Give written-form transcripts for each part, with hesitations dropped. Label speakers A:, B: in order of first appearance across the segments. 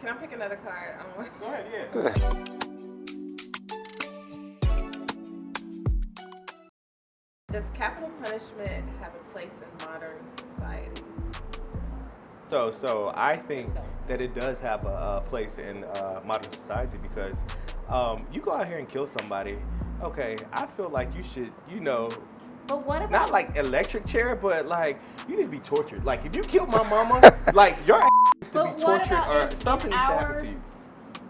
A: Can I pick another card?
B: Go ahead, yeah.
A: Does capital punishment have a place in modern societies?
B: So I think that it does have a place in modern society because you go out here and kill somebody. Okay, I feel like you should,
C: But what about
B: not like electric chair, but like you need to be tortured. Like if you kill my mama, like your ass needs to
C: But
B: be
C: what
B: tortured
C: about
B: or something needs to happen to you.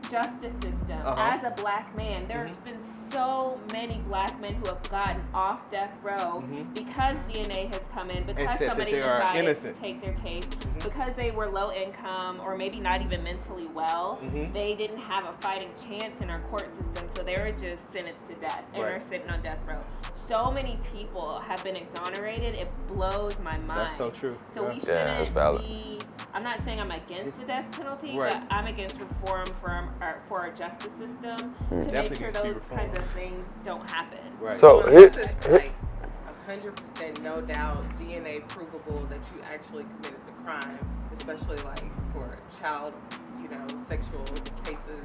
C: justice system?
B: Uh-huh.
C: As a black man, there's been so many black men who have gotten off death row because DNA has come in, because
B: said that
C: somebody
B: they are
C: decided
B: innocent.
C: to take their case, because they were low income or maybe not even mentally well. They didn't have a fighting chance in our court system, so they were just sentenced to death and are sitting on death row. So many people have been exonerated, it blows my mind.
B: That's so true.
C: So we
D: that's
C: shouldn't
D: valid.
C: be, I'm not saying I'm against the death penalty,
B: Right.
C: but I'm against reform for our justice system to
B: Definitely
C: make sure
B: needs to be
C: those
B: reformed.
C: kinds of things don't happen.
B: Right.
D: So
A: Unless it's like 100% no doubt DNA provable that you actually committed the crime, especially like for child, sexual cases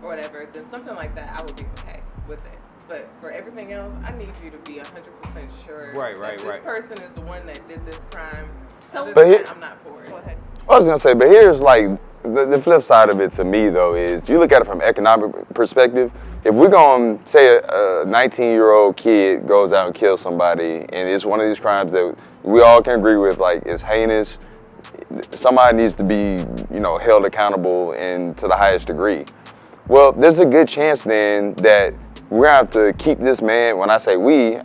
A: or whatever, then something like that I would be okay with it. But for everything else, I need you to be 100% sure that this person is the one that did this crime.
C: So,
A: Other
D: But
A: than
D: here-
A: that, I'm not for it.
C: Go ahead.
D: I was gonna say, but here's like the flip side of it to me though is you look at it from an economic perspective. If we're gonna say a 19-year-old kid goes out and kills somebody, and it's one of these crimes that we all can agree with, like it's heinous, somebody needs to be held accountable and to the highest degree. Well, there's a good chance then that we're gonna have to keep this man. When I say we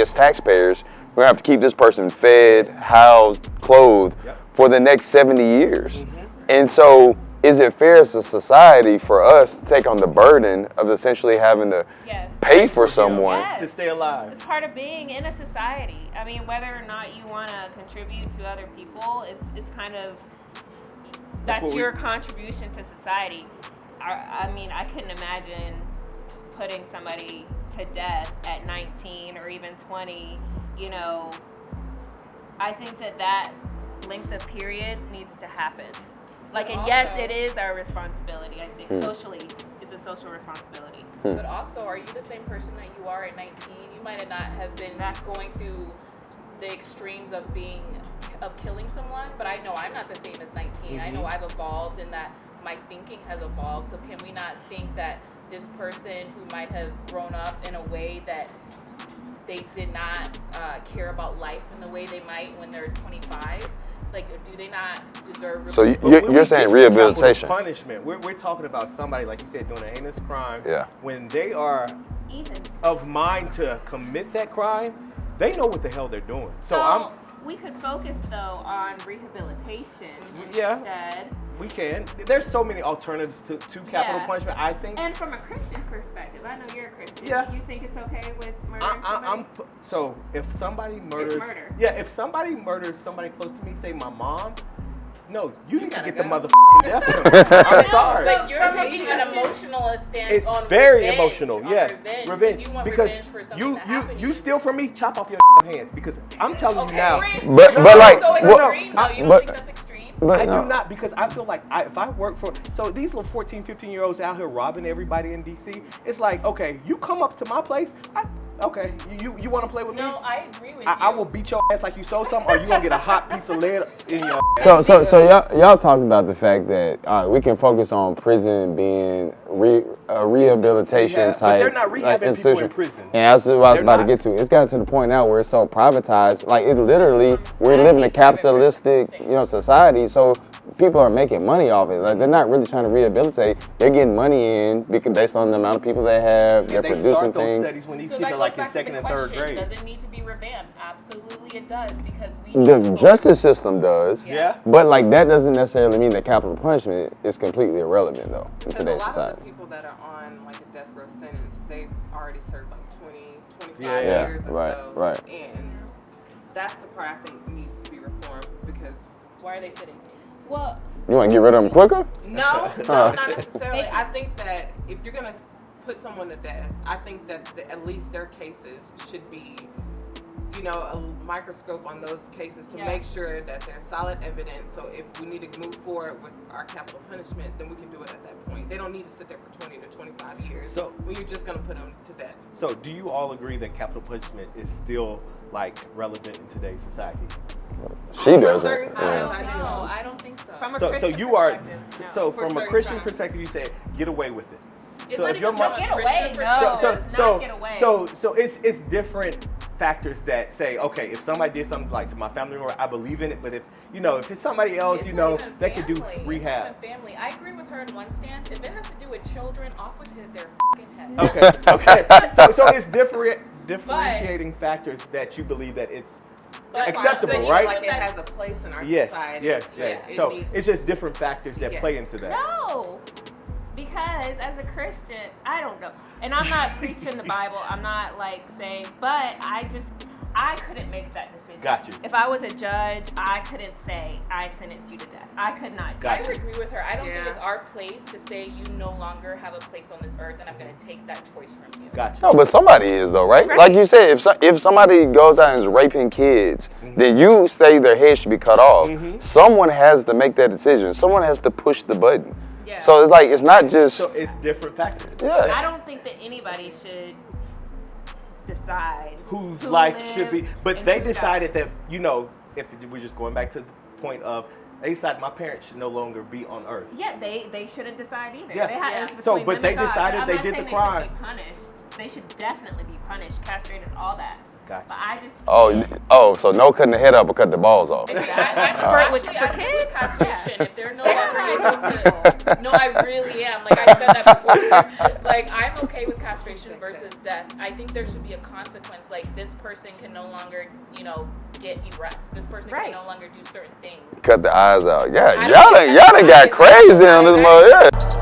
D: as taxpayers, we're gonna have to keep this person fed, housed, clothed for the next 70 years. And so, is it fair as a society for us to take on the burden of essentially having to
C: Yes.
D: pay for someone?
C: Yes.
B: To stay alive.
C: It's part of being in a society. I mean, whether or not you want to contribute to other people, it's kind of, that's your contribution to society. I mean, I couldn't imagine putting somebody to death at 19 or even 20, I think that length of period needs to happen. Like, and yes, it is our responsibility, I think. Socially, it's a social responsibility.
E: But also, are you the same person that you are at 19? You might not have been going through the extremes of killing someone, but I know I'm not the same as 19. I know I've evolved and that my thinking has evolved. So can we not think that this person who might have grown up in a way that they did not care about life in the way they might when they're 25, like, do they not deserve?
D: So you're saying rehabilitation?
B: Punishment. We're talking about somebody, like you said, doing a heinous crime.
D: Yeah.
B: When they are
C: Even.
B: of mind to commit that crime, they know what the hell they're doing. So
C: we could focus though on rehabilitation
B: Yeah.
C: instead.
B: we can. There's so many alternatives to capital
C: Yeah.
B: punishment. I think.
C: And from a Christian perspective, I know you're a Christian.
B: Yeah.
C: You think it's okay with murdering somebody?
B: So if somebody murders,
C: murder.
B: yeah, if somebody murders somebody close to me, say my mom, no, you need to
A: gotta
B: get the
A: go.
B: motherfucking death penalty. I'm sorry.
E: But you're
C: From a
E: taking an
C: Christian-
E: emotional stance
B: It's
E: on
B: very
E: revenge,
B: emotional.
E: on
B: Yes,
E: revenge. You want
B: because
E: revenge for something
B: you
E: that happened to
B: you steal from me, chop off your hands because I'm telling you
E: Okay,
B: now.
E: great.
D: But like,
E: so
D: what-
E: extreme, though. You don't
D: but-
E: think that's extreme?
D: But
B: I
D: no.
B: do not, because I feel like if I work for, so these little 14, 15-year-olds out here robbing everybody in DC, it's like, okay, you come up to my place, okay, you want to play with me?
E: No, I agree with you.
B: I will beat your ass like you stole something, or you gonna get a hot piece of lead in your ass.
D: So y'all talking about the fact that we can focus on prison being a rehabilitation
B: Rehab, but
D: type
B: they're not rehabbing people in
D: institution.
B: prison.
D: And that's what I was
B: They're
D: about to
B: not.
D: get to. It's gotten to the point now where it's so privatized. Like it literally, we're living a capitalistic, society. So people are making money off it. Like they're not really trying to rehabilitate. They're getting money in because based on the amount of people they have. They're
B: They
D: producing
B: start those
D: things.
B: studies when these
E: So
B: kids
E: that
B: are like
E: goes
B: in
E: back to
B: second
E: the
B: and third
E: question,
B: grade.
E: does it need to be revamped? Absolutely it does, because we
D: The
E: need to
D: justice system does.
B: Yeah.
D: But like that doesn't necessarily mean that capital punishment is completely irrelevant though in
A: Because a
D: today's
A: lot of
D: society.
A: the people that are on like a death row sentence, they've already served like 20, 25
B: Yeah,
A: years or
D: right,
A: so.
D: right.
A: And that's the part I think needs to be reformed because
E: Why are they sitting?
C: Well,
D: You want to get rid of them quicker?
A: no, not necessarily. I think that if you're gonna put someone to death, I think that at least their cases should be you know, a microscope on those cases to
C: Yeah.
A: make sure that there's solid evidence. So if we need to move forward with our capital punishment, then we can do it at that point. They don't need to sit there for 20 to 25 years
B: So-
A: when you're just going to put them to death.
B: So, do you all agree that capital punishment is still like relevant in today's society?
D: She doesn't.
A: certain
C: I
D: Yeah.
C: don't
A: I
C: know.
E: No, I don't think so.
C: From a
B: So
C: Christian
B: you are
C: perspective, no.
B: so
A: For
B: from a
A: certain
B: Christian
A: crimes.
B: perspective, you say get away with it.
E: It's
B: so
E: not
B: if your
E: even
B: mom-
E: from a
C: Get away,
E: Christian
C: no.
E: perspective.
C: Not get away.
B: So it's different factors that say, okay, if somebody did something like to my family member, I believe in it, but if it's somebody else,
E: It's
B: you
E: not
B: know,
E: even
B: they could do
E: family. It's
B: rehab.
E: not even family. I agree with her in one stance. If it has to do with children, off with their fucking head.
B: Okay. So it's differentiating factors that you believe that it's
E: But
B: acceptable,
A: Then you
B: right?
A: feel like it has a place in our
B: yes,
A: society.
B: yes.
A: Yeah, it
B: So
A: needs-
B: it's just different factors that
A: Yes.
B: play into that.
C: No, because as a Christian, I don't know, and I'm not preaching the Bible. I'm not like saying, but I couldn't make that decision.
B: Got you.
C: If I was a judge, I couldn't say I sentence you to death. I could not.
B: Got
E: I
B: you.
E: would agree with her. I don't think
A: Yeah.
E: it's our place to say you no longer have a place on this earth and I'm going to take that choice from you.
B: Gotcha.
D: No, but somebody is though, right?
C: Right.
D: Like you said, if somebody goes out and is raping kids, then you say their head should be cut off.
B: Mhm.
D: Someone has to make that decision. Someone has to push the button.
C: Yeah.
D: So it's like it's not just
B: So it's different factors.
D: yeah.
C: I don't think that anybody should decide
B: Whose
C: who
B: life should be,
C: lives
B: but
C: and
B: they
C: who
B: decided
C: dies.
B: that if we're just going back to the point of they decided my parents should no longer be on earth.
C: Yeah, they shouldn't decide either.
B: Yeah.
C: They had,
A: Yeah.
C: it's
B: So,
C: between
B: but
C: them
B: they
C: and God.
B: decided
C: I'm
B: they
C: not
B: did
C: saying
B: the
C: they
B: crime.
C: should be punished. They should definitely be punished, castrated, all that. But
B: Gotcha.
C: I just
D: So no cutting the head up or cut the balls off.
E: I'm
C: With-
E: actually
C: for
E: I agree with
C: kids?
E: castration. If they're no longer able to, no, I really am. Like I said that before. Like I'm okay with castration versus death. I think there should be a consequence. Like this person can no longer, get erect. This person
C: Right.
E: can no longer do certain things.
D: Cut the eyes out. Yeah,
E: I
D: y'all
E: don't think
D: done
E: that's
D: got
E: right.
D: crazy on this
E: Right.
D: mother. Yeah.